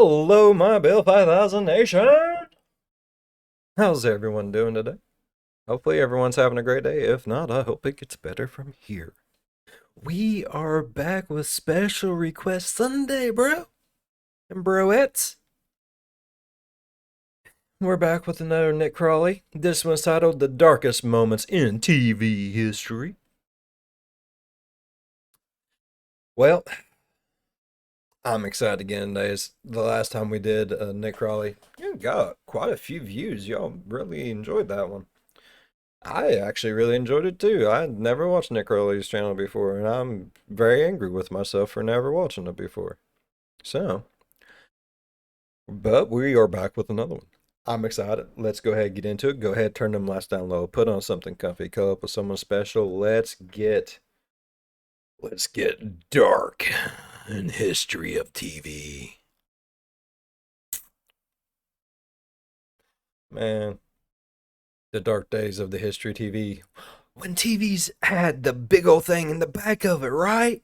Hello, my Bill 5000 Nation! How's everyone doing today? Hopefully everyone's having a great day. If not, I hope it gets better from here. We are back with Special Request Sunday, bro! And broettes. We're back with another Nick Crowley. This one's titled The Darkest Moments in TV History. Well, I'm excited again today. The last time we did Nick Crowley, you got quite a few views. Y'all really enjoyed that one. I actually really enjoyed it too. I had never watched Nick Crowley's channel before, and I'm very angry with myself for never watching it before. But we are back with another one. I'm excited. Let's go ahead and get into it. Go ahead, turn them lights down low. Put on something comfy. Cuddle up with someone special. Let's get dark in history of TV. Man, the dark days of the history of TV. When TVs had the big old thing in the back of it, right?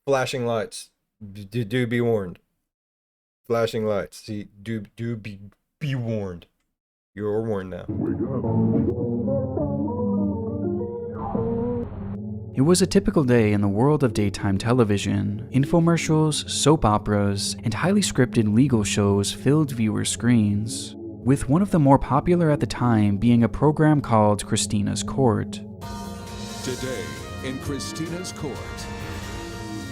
Flashing lights. Do be warned. Flashing lights. See, do be warned. You're warned now. It was a typical day in the world of daytime television. Infomercials, soap operas, and highly scripted legal shows filled viewer screens, with one of the more popular at the time being a program called Christina's Court. Today in Christina's Court.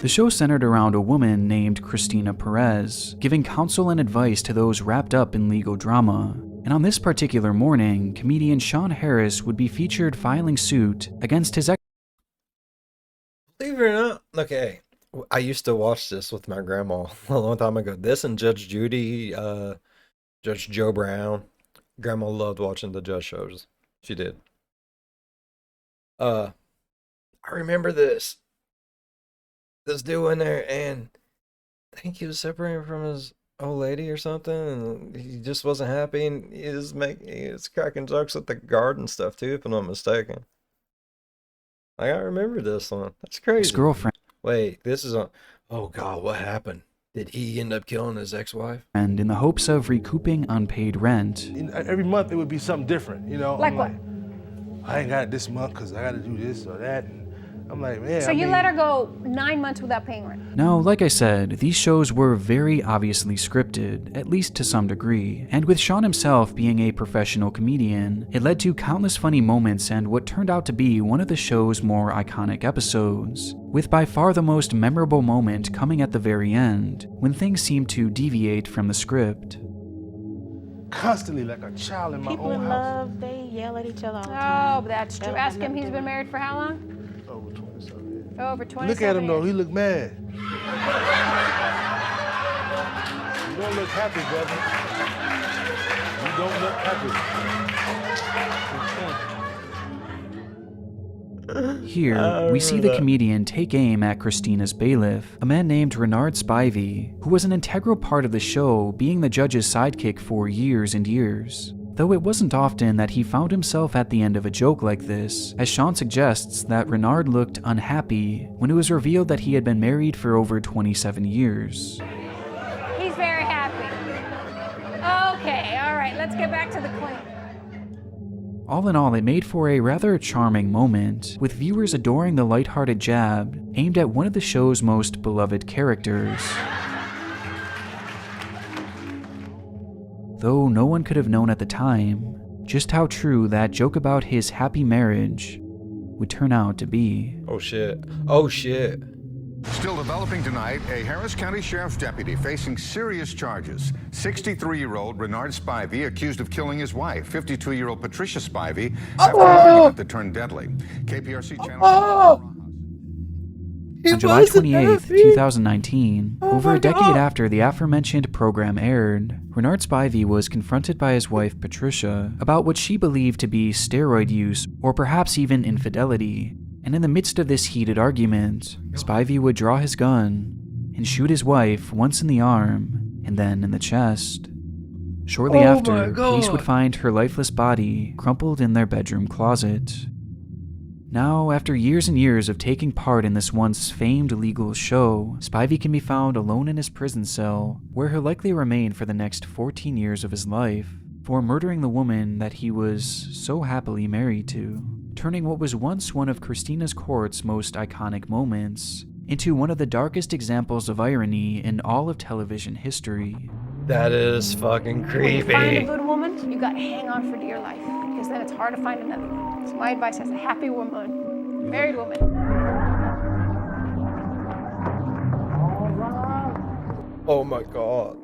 The show centered around a woman named Christina Perez, giving counsel and advice to those wrapped up in legal drama. And on this particular morning, comedian Sean Harris would be featured filing suit against his ex. Believe it or not, okay, I used to watch this with my grandma a long time ago. This and Judge Judy, Judge Joe Brown. Grandma loved watching the judge shows. She did. I remember this dude in there, and I think he was separating from his old lady or something, and he just wasn't happy, and he was cracking jokes at the guard and stuff too, if I'm not mistaken. I remember this one. That's crazy. Ex-girlfriend. Wait, this is on. Oh God, what happened? Did he end up killing his ex-wife? And in the hopes of recouping unpaid rent. Every month it would be something different, you know. Like what? I ain't got it this month because I got to do this or that. And I'm like, man. So you let her go 9 months without paying rent? Now, like I said, these shows were very obviously scripted, at least to some degree, and with Sean himself being a professional comedian, it led to countless funny moments and what turned out to be one of the show's more iconic episodes, with by far the most memorable moment coming at the very end, when things seemed to deviate from the script. Constantly like a child in my People own in house. love, they yell at each other all the time. Oh, that's true. Ask him, he's been married for how long? Over 20-something years. Over 20 Look at him though, years. he look mad. You don't look happy, brother. You don't look happy. Here, we see the comedian take aim at Christina's bailiff, a man named Renard Spivey, who was an integral part of the show, being the judge's sidekick for years and years. Though it wasn't often that he found himself at the end of a joke like this, as Sean suggests that Renard looked unhappy when it was revealed that he had been married for over 27 years. He's very happy. Okay, all right, let's get back to the queen. All in all, it made for a rather charming moment, with viewers adoring the lighthearted jab aimed at one of the show's most beloved characters. Though no one could have known at the time just how true that joke about his happy marriage would turn out to be. Oh shit. Oh shit. Still developing tonight, a Harris County Sheriff's deputy facing serious charges. 63-year-old Renard Spivey accused of killing his wife, 52-year-old Patricia Spivey, after an argument that turned deadly. KPRC channel. On July 28, 2019, over a decade after the aforementioned program aired, Renard Spivey was confronted by his wife Patricia about what she believed to be steroid use or perhaps even infidelity, and in the midst of this heated argument, Spivey would draw his gun and shoot his wife once in the arm and then in the chest. Shortly after, police would find her lifeless body crumpled in their bedroom closet. Now, after years and years of taking part in this once famed legal show, Spivey can be found alone in his prison cell, where he'll likely remain for the next 14 years of his life, for murdering the woman that he was so happily married to, turning what was once one of Christina's Court's most iconic moments into one of the darkest examples of irony in all of television history. That is fucking When you find a creepy. good woman, you got to hang on for dear life, because then it's hard to find another one. So my advice as a happy woman, married woman. Oh my god.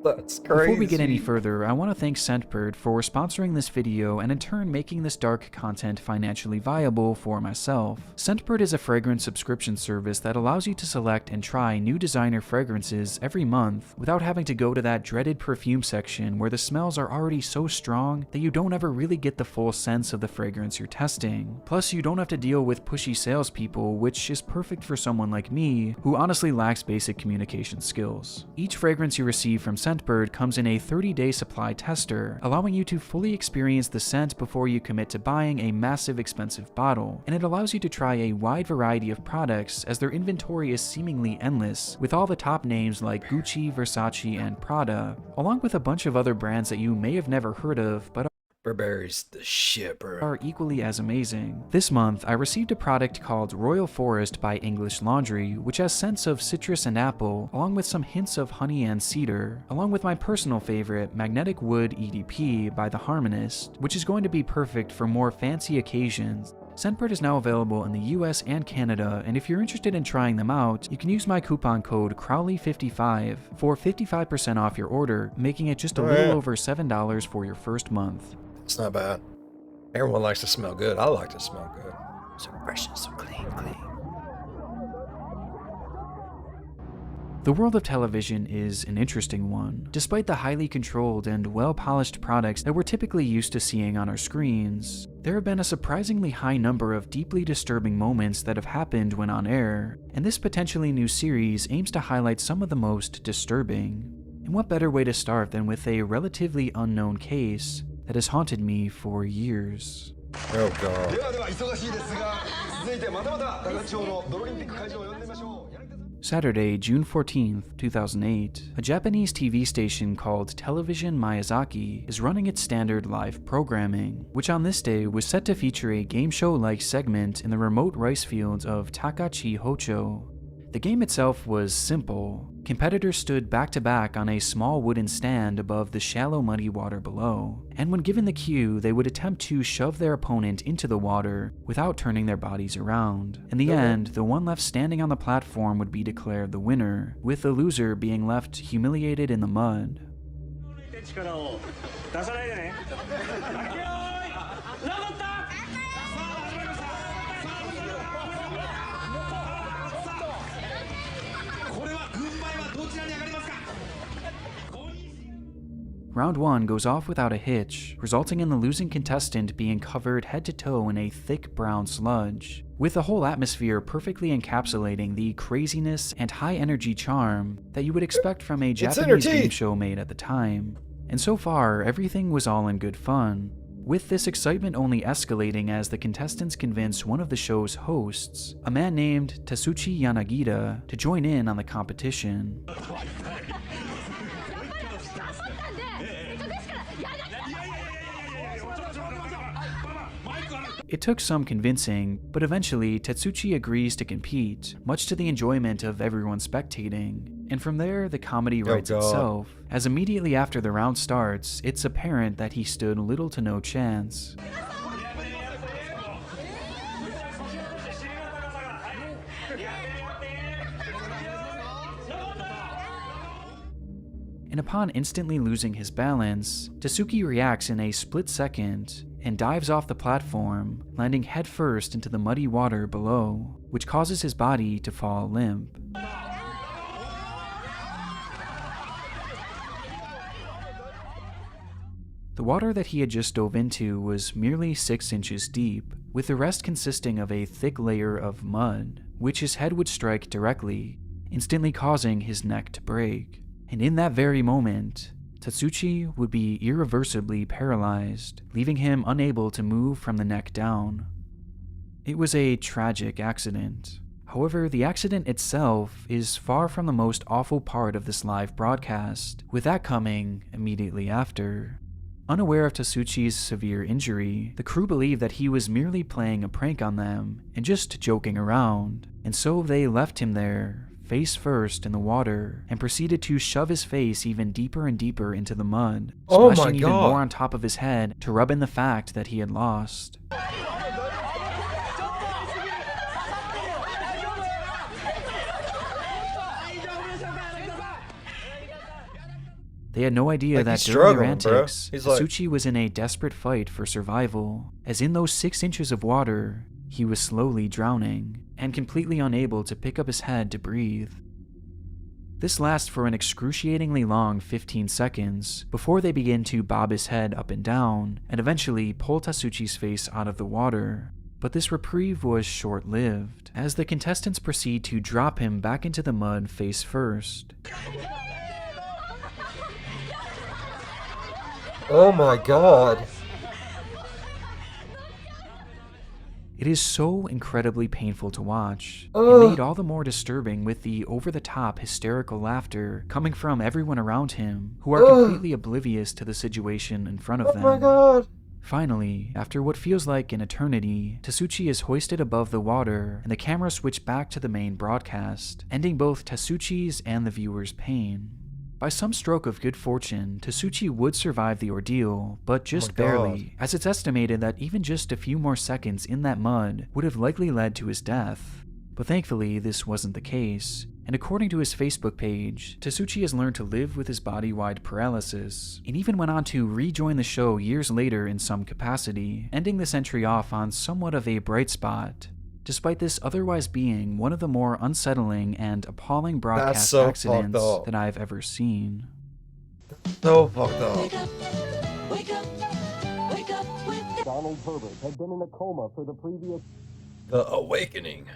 That's crazy. Before we get any further, I want to thank Scentbird for sponsoring this video and in turn making this dark content financially viable for myself. Scentbird is a fragrance subscription service that allows you to select and try new designer fragrances every month without having to go to that dreaded perfume section where the smells are already so strong that you don't ever really get the full sense of the fragrance you're testing. Plus, you don't have to deal with pushy salespeople, which is perfect for someone like me who honestly lacks basic communication skills. Each fragrance you receive from Scentbird comes in a 30-day supply tester, allowing you to fully experience the scent before you commit to buying a massive expensive bottle, and it allows you to try a wide variety of products as their inventory is seemingly endless, with all the top names like Gucci, Versace, and Prada, along with a bunch of other brands that you may have never heard of but Burberry's the shit, bro. are equally as amazing. This month, I received a product called Royal Forest by English Laundry, which has scents of citrus and apple, along with some hints of honey and cedar, along with my personal favorite, Magnetic Wood EDP by The Harmonist, which is going to be perfect for more fancy occasions. Scentbird is now available in the US and Canada, and if you're interested in trying them out, you can use my coupon code Crowley55 for 55% off your order, making it just a little over $7 for your first month. It's not bad. Everyone likes to smell good. I like to smell good. So fresh and so clean. The world of television is an interesting one. Despite the highly controlled and well-polished products that we're typically used to seeing on our screens, there have been a surprisingly high number of deeply disturbing moments that have happened when on air, and this potentially new series aims to highlight some of the most disturbing. And what better way to start than with a relatively unknown case that has haunted me for years. Oh god. Saturday, June 14th, 2008, a Japanese TV station called Television Miyazaki is running its standard live programming, which on this day was set to feature a game show-like segment in the remote rice fields of Takachi Hocho. The game itself was simple. Competitors stood back-to-back on a small wooden stand above the shallow muddy water below, and when given the cue, they would attempt to shove their opponent into the water without turning their bodies around. In the end, the one left standing on the platform would be declared the winner, with the loser being left humiliated in the mud. Round 1 goes off without a hitch, resulting in the losing contestant being covered head to toe in a thick brown sludge, with the whole atmosphere perfectly encapsulating the craziness and high energy charm that you would expect from a Japanese game show made at the time. And so far, everything was all in good fun, with this excitement only escalating as the contestants convince one of the show's hosts, a man named Tatsuchi Yanagita, to join in on the competition. It took some convincing, but eventually Tatsuchi agrees to compete, much to the enjoyment of everyone spectating. And from there, the comedy writes itself, as immediately after the round starts, it's apparent that he stood little to no chance. And upon instantly losing his balance, Tatsuki reacts in a split second and dives off the platform, landing headfirst into the muddy water below, which causes his body to fall limp. The water that he had just dove into was merely 6 inches deep, with the rest consisting of a thick layer of mud, which his head would strike directly, instantly causing his neck to break. And in that very moment, Tatsuchi would be irreversibly paralyzed, leaving him unable to move from the neck down. It was a tragic accident. However, the accident itself is far from the most awful part of this live broadcast, with that coming immediately after. Unaware of Tasuchi's severe injury, the crew believed that he was merely playing a prank on them and just joking around, and so they left him there, face first in the water, and proceeded to shove his face even deeper and deeper into the mud, splashing even more on top of his head to rub in the fact that he had lost. They had no idea that during their antics, Tasuchi was in a desperate fight for survival, as in those 6 inches of water, he was slowly drowning, and completely unable to pick up his head to breathe. This lasts for an excruciatingly long 15 seconds, before they begin to bob his head up and down, and eventually pull Tasuchi's face out of the water. But this reprieve was short-lived, as the contestants proceed to drop him back into the mud face first. Oh my god. It is so incredibly painful to watch. It made all the more disturbing with the over-the-top hysterical laughter coming from everyone around him, who are completely oblivious to the situation in front of them. Oh my god. Finally, after what feels like an eternity, Tasuchi is hoisted above the water, and the camera switched back to the main broadcast, ending both Tasuchi's and the viewer's pain. By some stroke of good fortune, Tasuchi would survive the ordeal, but just barely, as it's estimated that even just a few more seconds in that mud would have likely led to his death. But thankfully, this wasn't the case, and according to his Facebook page, Tasuchi has learned to live with his body-wide paralysis, and even went on to rejoin the show years later in some capacity, ending this entry off on somewhat of a bright spot, despite this otherwise being one of the more unsettling and appalling broadcast accidents that I've ever seen. So fucked up. Wake up, wake up, wake up with Donald Herbert had been in a coma for the previous... The Awakening.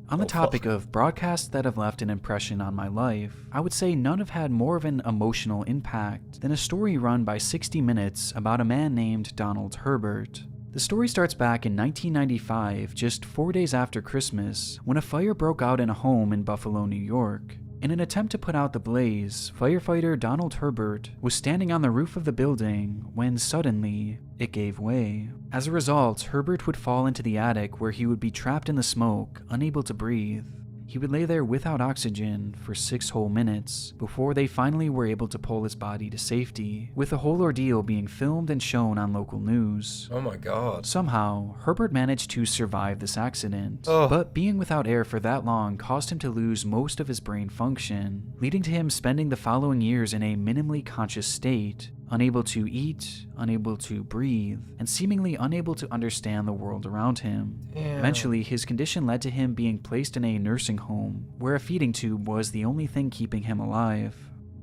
On the topic of broadcasts that have left an impression on my life, I would say none have had more of an emotional impact than a story run by 60 Minutes about a man named Donald Herbert. The story starts back in 1995, just 4 days after Christmas, when a fire broke out in a home in Buffalo, New York. In an attempt to put out the blaze, firefighter Donald Herbert was standing on the roof of the building when suddenly it gave way. As a result, Herbert would fall into the attic where he would be trapped in the smoke, unable to breathe. He would lay there without oxygen for 6 whole minutes before they finally were able to pull his body to safety, with the whole ordeal being filmed and shown on local news. Oh my god. Somehow, Herbert managed to survive this accident, but being without air for that long caused him to lose most of his brain function, leading to him spending the following years in a minimally conscious state, unable to eat, unable to breathe, and seemingly unable to understand the world around him. Damn. Eventually, his condition led to him being placed in a nursing home, where a feeding tube was the only thing keeping him alive.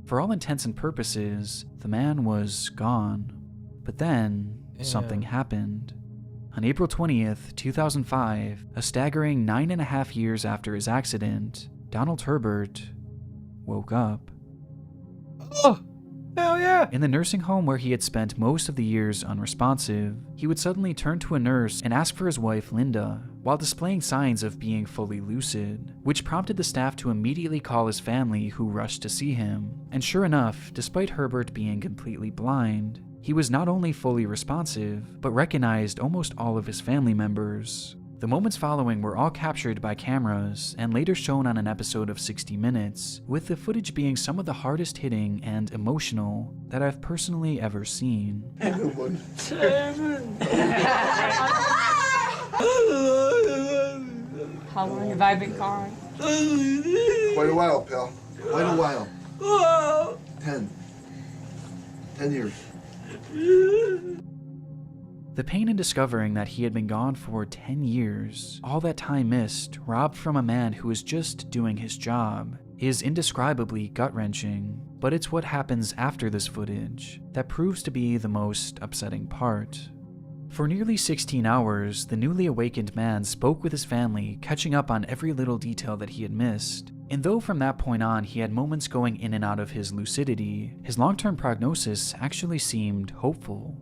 For all intents and purposes, the man was gone. But then, something happened. On April 20th, 2005, a staggering 9.5 years after his accident, Donald Herbert woke up. Oh! Hell yeah! In the nursing home where he had spent most of the years unresponsive, he would suddenly turn to a nurse and ask for his wife, Linda, while displaying signs of being fully lucid, which prompted the staff to immediately call his family, who rushed to see him. And sure enough, despite Herbert being completely blind, he was not only fully responsive, but recognized almost all of his family members. The moments following were all captured by cameras and later shown on an episode of 60 Minutes, with the footage being some of the hardest hitting and emotional that I've personally ever seen. How long have I been gone? Quite a while, pal. Quite a while. 10 years. The pain in discovering that he had been gone for 10 years, all that time missed, robbed from a man who was just doing his job, is indescribably gut-wrenching. But it's what happens after this footage that proves to be the most upsetting part. For nearly 16 hours, the newly awakened man spoke with his family, catching up on every little detail that he had missed. And though from that point on he had moments going in and out of his lucidity, his long-term prognosis actually seemed hopeful.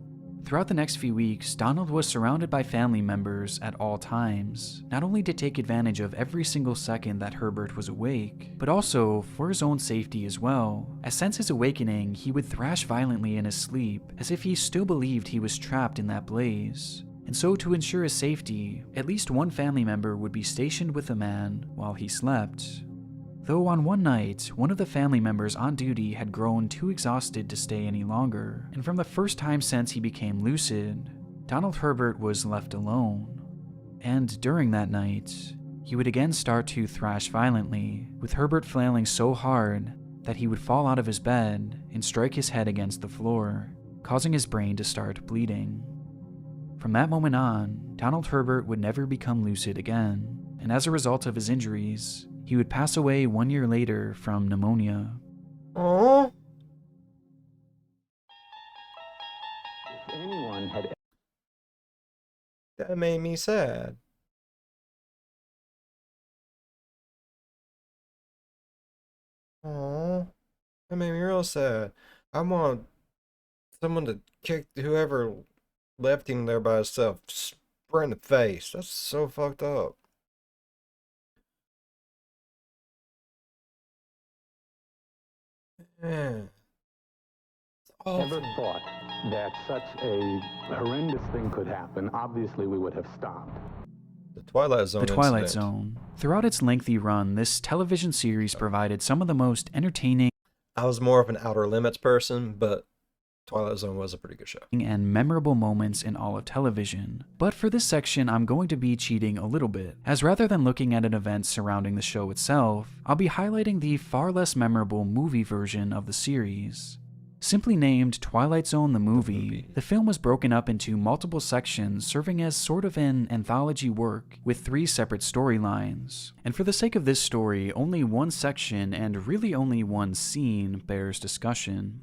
Throughout the next few weeks, Donald was surrounded by family members at all times, not only to take advantage of every single second that Herbert was awake, but also for his own safety as well, as since his awakening, he would thrash violently in his sleep, as if he still believed he was trapped in that blaze. And so to ensure his safety, at least one family member would be stationed with the man while he slept. Though on one night, one of the family members on duty had grown too exhausted to stay any longer, and from the first time since he became lucid, Donald Herbert was left alone. And during that night, he would again start to thrash violently, with Herbert flailing so hard that he would fall out of his bed and strike his head against the floor, causing his brain to start bleeding. From that moment on, Donald Herbert would never become lucid again, and as a result of his injuries, he would pass away 1 year later from pneumonia. Aww. If anyone had That made me sad. Aww. That made me real sad. I want someone to kick whoever left him there by himself right in the face. That's so fucked up. Man. ever thought that such a horrendous thing could happen, obviously we would have stopped. The Twilight Zone. The Twilight incident. Zone. Throughout its lengthy run, this television series provided some of the most entertaining I was more of an Outer Limits person, but Twilight Zone was a pretty good show. and memorable moments in all of television. But for this section, I'm going to be cheating a little bit, as rather than looking at an event surrounding the show itself, I'll be highlighting the far less memorable movie version of the series. Simply named Twilight Zone the Movie, the film was broken up into multiple sections serving as sort of an anthology work with 3 separate storylines. And for the sake of this story, only one section and really only one scene bears discussion.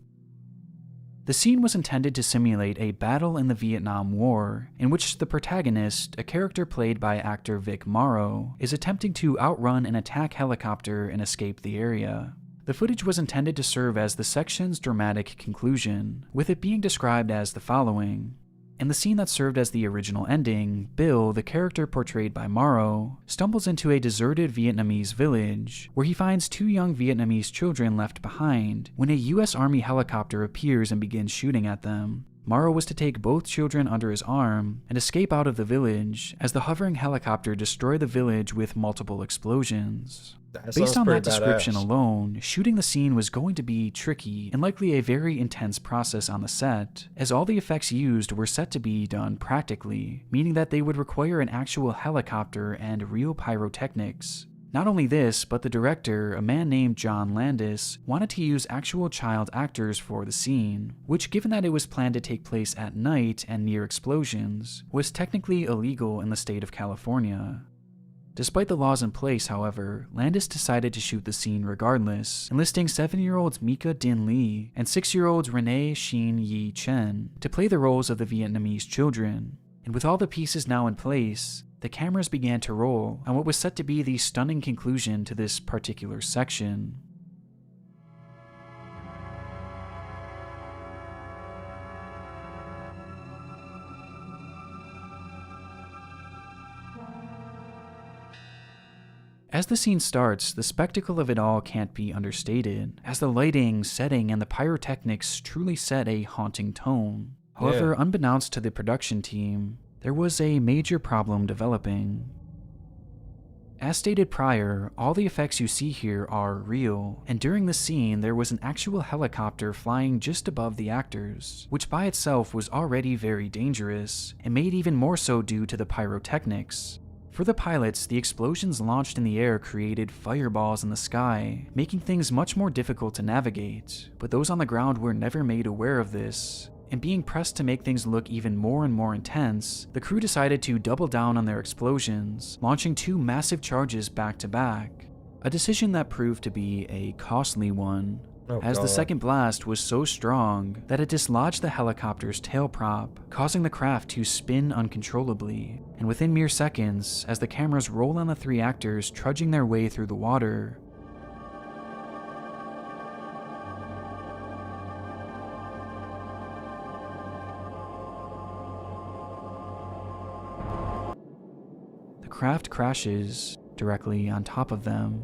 The scene was intended to simulate a battle in the Vietnam War, in which the protagonist, a character played by actor Vic Morrow, is attempting to outrun an attack helicopter and escape the area. The footage was intended to serve as the section's dramatic conclusion, with it being described as the following. In the scene that served as the original ending, Bill, the character portrayed by Morrow, stumbles into a deserted Vietnamese village, where he finds 2 young Vietnamese children left behind when a US Army helicopter appears and begins shooting at them. Morrow was to take both children under his arm and escape out of the village as the hovering helicopter destroyed the village with multiple explosions. Based on that description alone, shooting the scene was going to be tricky and likely a very intense process on the set, as all the effects used were set to be done practically, meaning that they would require an actual helicopter and real pyrotechnics. Not only this, but the director, a man named John Landis, wanted to use actual child actors for the scene, which, given that it was planned to take place at night and near explosions, was technically illegal in the state of California. Despite the laws in place, however, Landis decided to shoot the scene regardless, enlisting 7-year-olds Mika Din Lee and 6-year-olds Renee Shin Yi Chen to play the roles of the Vietnamese children. And with all the pieces now in place, the cameras began to roll on what was set to be the stunning conclusion to this particular section. As the scene starts, the spectacle of it all can't be understated, as the lighting, setting, and the pyrotechnics truly set a haunting tone. However, unbeknownst to the production team, there was a major problem developing. As stated prior, all the effects you see here are real, and during the scene there was an actual helicopter flying just above the actors, which by itself was already very dangerous, and made even more so due to the pyrotechnics. For the pilots, the explosions launched in the air created fireballs in the sky, making things much more difficult to navigate, but those on the ground were never made aware of this. And being pressed to make things look even more and more intense, the crew decided to double down on their explosions, launching 2 massive charges back to back. A decision that proved to be a costly one, as the second blast was so strong that it dislodged the helicopter's tail prop, causing the craft to spin uncontrollably. And within mere seconds, as the cameras roll on the 3 actors trudging their way through the water, craft crashes directly on top of them.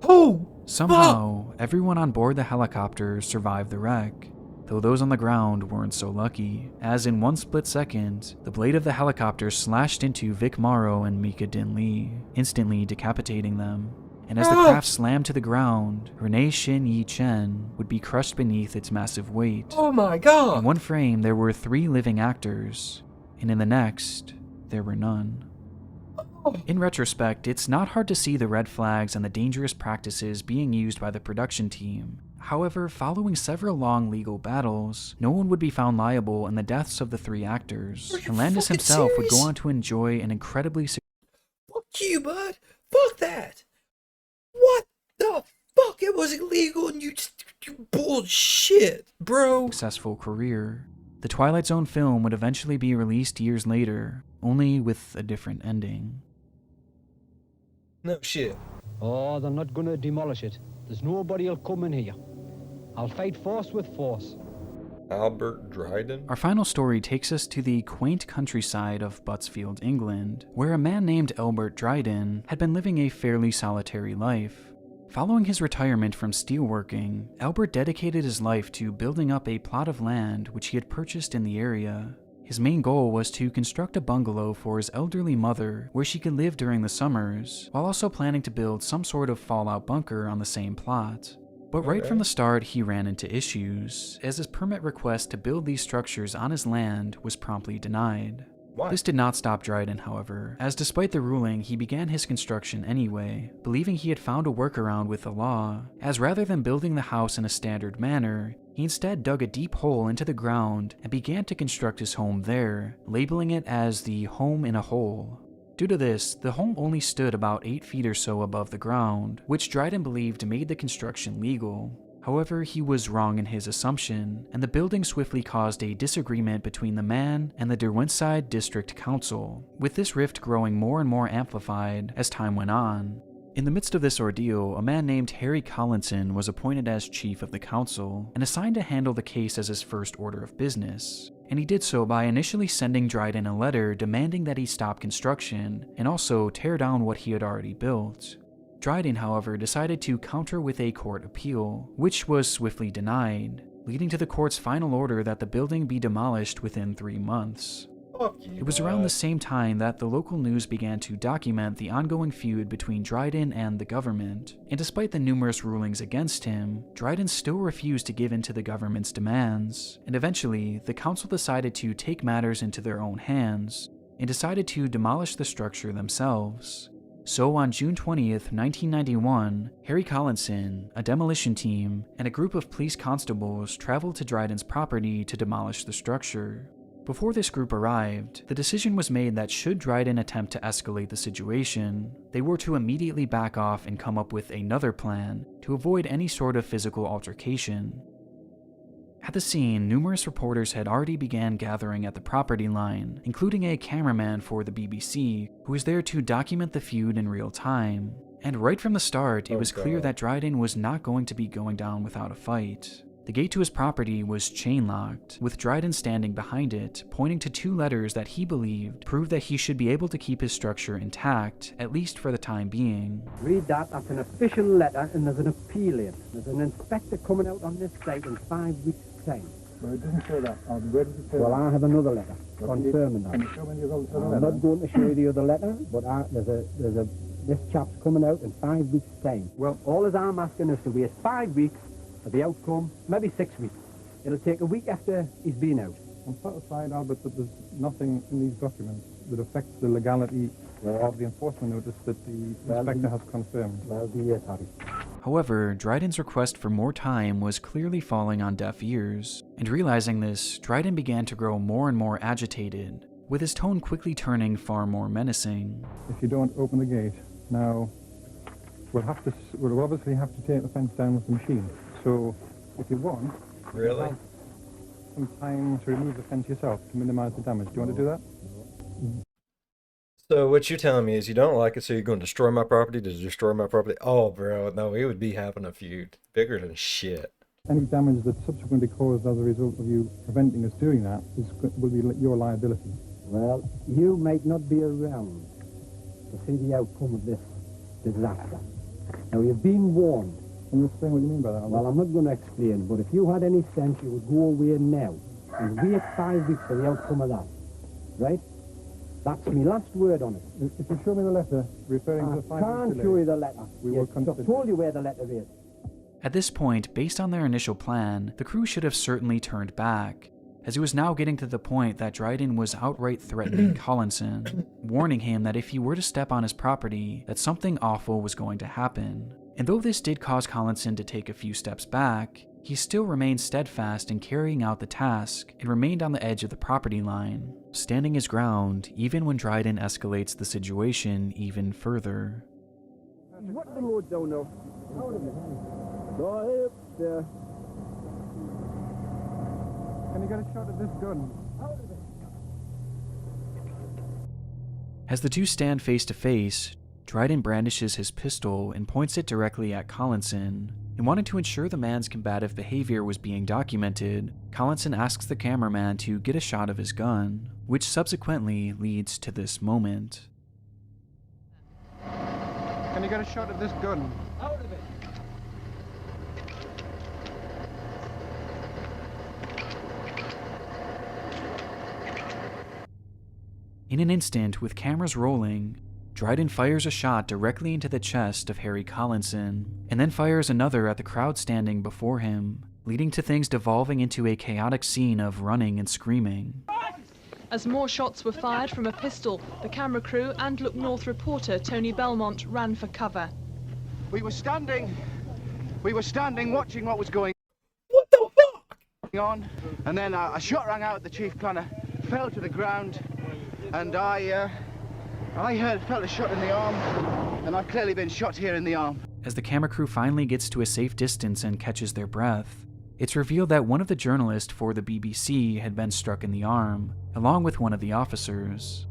Oh! Somehow, everyone on board the helicopter survived the wreck, though those on the ground weren't so lucky, as in one split second, the blade of the helicopter slashed into Vic Morrow and Mika Din Lee, instantly decapitating them. And as the craft slammed to the ground, Renee Shin Yi Chen would be crushed beneath its massive weight. Oh my god! In one frame, there were 3 living actors, and in the next, there were none. In retrospect, it's not hard to see the red flags and the dangerous practices being used by the production team. However, following several long legal battles, no one would be found liable in the deaths of the 3 actors, and Landis himself would go on to enjoy an incredibly Fuck you, bud! Fuck that! What the fuck? It was illegal and you bullshit, bro! successful career. The Twilight Zone film would eventually be released years later, only with a different ending. No shit. Oh, they're not gonna demolish it. There's nobody'll come in here. I'll fight force with force. Albert Dryden? Our final story takes us to the quaint countryside of Buttsfield, England, where a man named Albert Dryden had been living a fairly solitary life. Following his retirement from steelworking, Albert dedicated his life to building up a plot of land which he had purchased in the area. His main goal was to construct a bungalow for his elderly mother where she could live during the summers, while also planning to build some sort of fallout bunker on the same plot. But right from the start, he ran into issues, as his permit request to build these structures on his land was promptly denied. Why? This did not stop Dryden, however, as despite the ruling, he began his construction anyway, believing he had found a workaround with the law, as rather than building the house in a standard manner, he instead dug a deep hole into the ground and began to construct his home there, labeling it as the home in a hole. Due to this, the home only stood about 8 feet or so above the ground, which Dryden believed made the construction legal. However, he was wrong in his assumption, and the building swiftly caused a disagreement between the man and the Derwentshire District Council, with this rift growing more and more amplified as time went on. In the midst of this ordeal, a man named Harry Collinson was appointed as chief of the council and assigned to handle the case as his first order of business. And he did so by initially sending Dryden a letter demanding that he stop construction and also tear down what he had already built. Dryden, however, decided to counter with a court appeal, which was swiftly denied, leading to the court's final order that the building be demolished within 3 months. It was around the same time that the local news began to document the ongoing feud between Dryden and the government, and despite the numerous rulings against him, Dryden still refused to give in to the government's demands, and eventually, the council decided to take matters into their own hands, and decided to demolish the structure themselves. So on June 20th, 1991, Harry Collinson, a demolition team, and a group of police constables traveled to Dryden's property to demolish the structure. Before this group arrived, the decision was made that should Dryden attempt to escalate the situation, they were to immediately back off and come up with another plan to avoid any sort of physical altercation. At the scene, numerous reporters had already began gathering at the property line, including a cameraman for the BBC, who was there to document the feud in real time. And right from the start, it was clear that Dryden was not going to be going down without a fight. The gate to his property was chain-locked, with Dryden standing behind it, pointing to 2 letters that he believed proved that he should be able to keep his structure intact, at least for the time being. Read that. That's an official letter, and there's an appeal in. There's an inspector coming out on this site in 5 weeks' time. Well, it doesn't say that. Where does it say Well, that? I have another letter confirming that. Can you show me the other I'm letter? not going to show you the other letter, but this chap's coming out in 5 weeks' time. Well, all as I'm asking is to wait 5 weeks for the outcome, maybe 6 weeks. It'll take a week after he's been out. I'm satisfied, Albert, that there's nothing in these documents that affects the legality of the enforcement notice that the inspector has confirmed. Well, yes, Harry. However, Dryden's request for more time was clearly falling on deaf ears, and realizing this, Dryden began to grow more and more agitated, with his tone quickly turning far more menacing. If you don't open the gate, now we'll obviously have to take the fence down with the machine. So, if you want, Really? you have some time to remove the fence yourself to minimize the damage. Do you want to do that? So what you're telling me is you don't like it, so you're going to destroy my property to destroy my property? Oh, bro, no, we would be having a feud. Bigger than shit. Any damage that's subsequently caused as a result of you preventing us doing that will be your liability. Well, you might not be around. to see the outcome of this disaster. Now, you've been warned. Can you explain what you mean by that? Well, I'm not going to explain, but if you had any sense, you would go away now and wait 5 weeks for the outcome of that. Right? That's my last word on it. If you show me the letter referring to the 5 weeks I can't delay, show you the letter. we will I've consider. told you where the letter is. At this point, based on their initial plan, the crew should have certainly turned back, as it was now getting to the point that Dryden was outright threatening Collinson, warning him that if he were to step on his property, that something awful was going to happen. And though this did cause Collinson to take a few steps back, he still remained steadfast in carrying out the task and remained on the edge of the property line, standing his ground even when Dryden escalates the situation even further. What the Lord don't know? Out of it. Go up there. Can you get a shot of this gun? Out of it. As the two stand face to face, Dryden brandishes his pistol and points it directly at Collinson. And wanting to ensure the man's combative behavior was being documented, Collinson asks the cameraman to get a shot of his gun, which subsequently leads to this moment. Can you get a shot of this gun? Out of it. In an instant, with cameras rolling, Dryden fires a shot directly into the chest of Harry Collinson, and then fires another at the crowd standing before him, leading to things devolving into a chaotic scene of running and screaming. As more shots were fired from a pistol, the camera crew and Look North reporter Tony Belmont ran for cover. We were standing watching what was going on, and then a shot rang out at the chief planner, fell to the ground, and I felt a shot in the arm, and I've clearly been shot here in the arm. As the camera crew finally gets to a safe distance and catches their breath, it's revealed that one of the journalists for the BBC had been struck in the arm, along with one of the officers.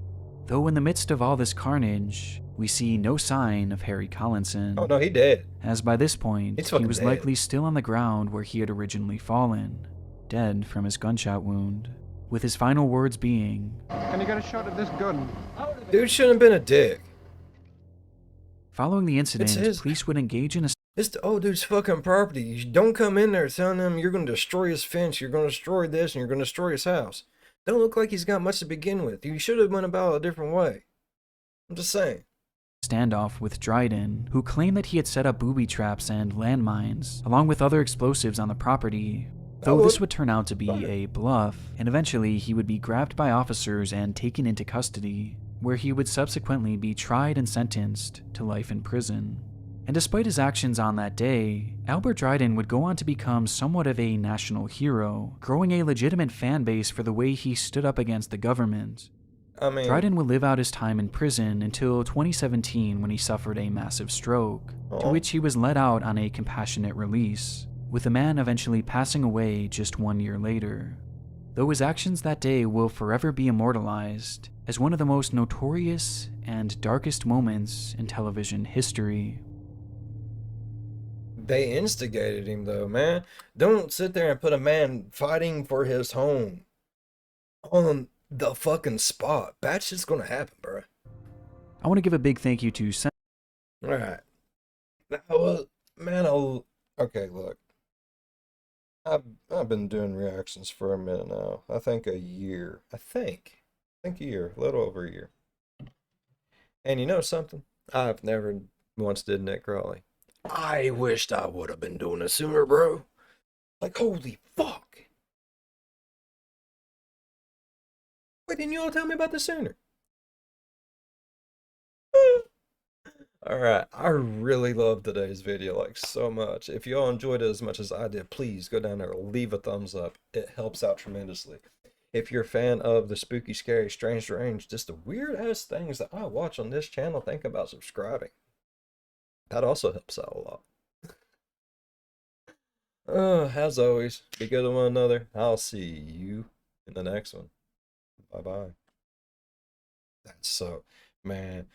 Though in the midst of all this carnage, we see no sign of Harry Collinson. Oh no, he dead. As by this point, He's he fucking was dead. likely still on the ground where he had originally fallen, dead from his gunshot wound, with his final words being, Can you get a shot of this gun? Dude shouldn't have been a dick. Following the incident, his- police would engage in a It's the old dude's fucking property. You don't come in there telling him you're going to destroy his fence, you're going to destroy this, and you're going to destroy his house. Don't look like he's got much to begin with. You should have went about it a different way. I'm just saying. standoff with Dryden, who claimed that he had set up booby traps and landmines, along with other explosives on the property. Though this would turn out to be a bluff, and eventually he would be grabbed by officers and taken into custody, where he would subsequently be tried and sentenced to life in prison. And despite his actions on that day, Albert Dryden would go on to become somewhat of a national hero, growing a legitimate fan base for the way he stood up against the government. Dryden would live out his time in prison until 2017 when he suffered a massive stroke, to which he was let out on a compassionate release, with the man eventually passing away just 1 year later. Though his actions that day will forever be immortalized as one of the most notorious and darkest moments in television history. They instigated him though, man. Don't sit there and put a man fighting for his home on the fucking spot. Bad shit's gonna happen, bro. I want to give a big thank you to Alright. Well, man, okay, look. I've been doing reactions for a minute now. I think a year. I think a year. A little over a year. And you know something? I've never once did Nick Crowley. I wished I would have been doing it sooner, bro. Like, holy fuck. Why didn't you all tell me about this sooner? Alright, I really love today's video, like, so much. If you all enjoyed it as much as I did, please go down there, leave a thumbs up. It helps out tremendously. If you're a fan of the spooky, scary, strange, just the weird-ass things that I watch on this channel, think about subscribing. That also helps out a lot. As always, be good to one another. I'll see you in the next one. Bye-bye. That's so, man.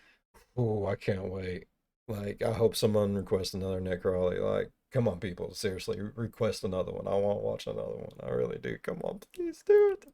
Oh, I can't wait. Like, I hope someone requests another Nick Crowley. Like, come on, people. Seriously, request another one. I want to watch another one. I really do. Come on, please do it.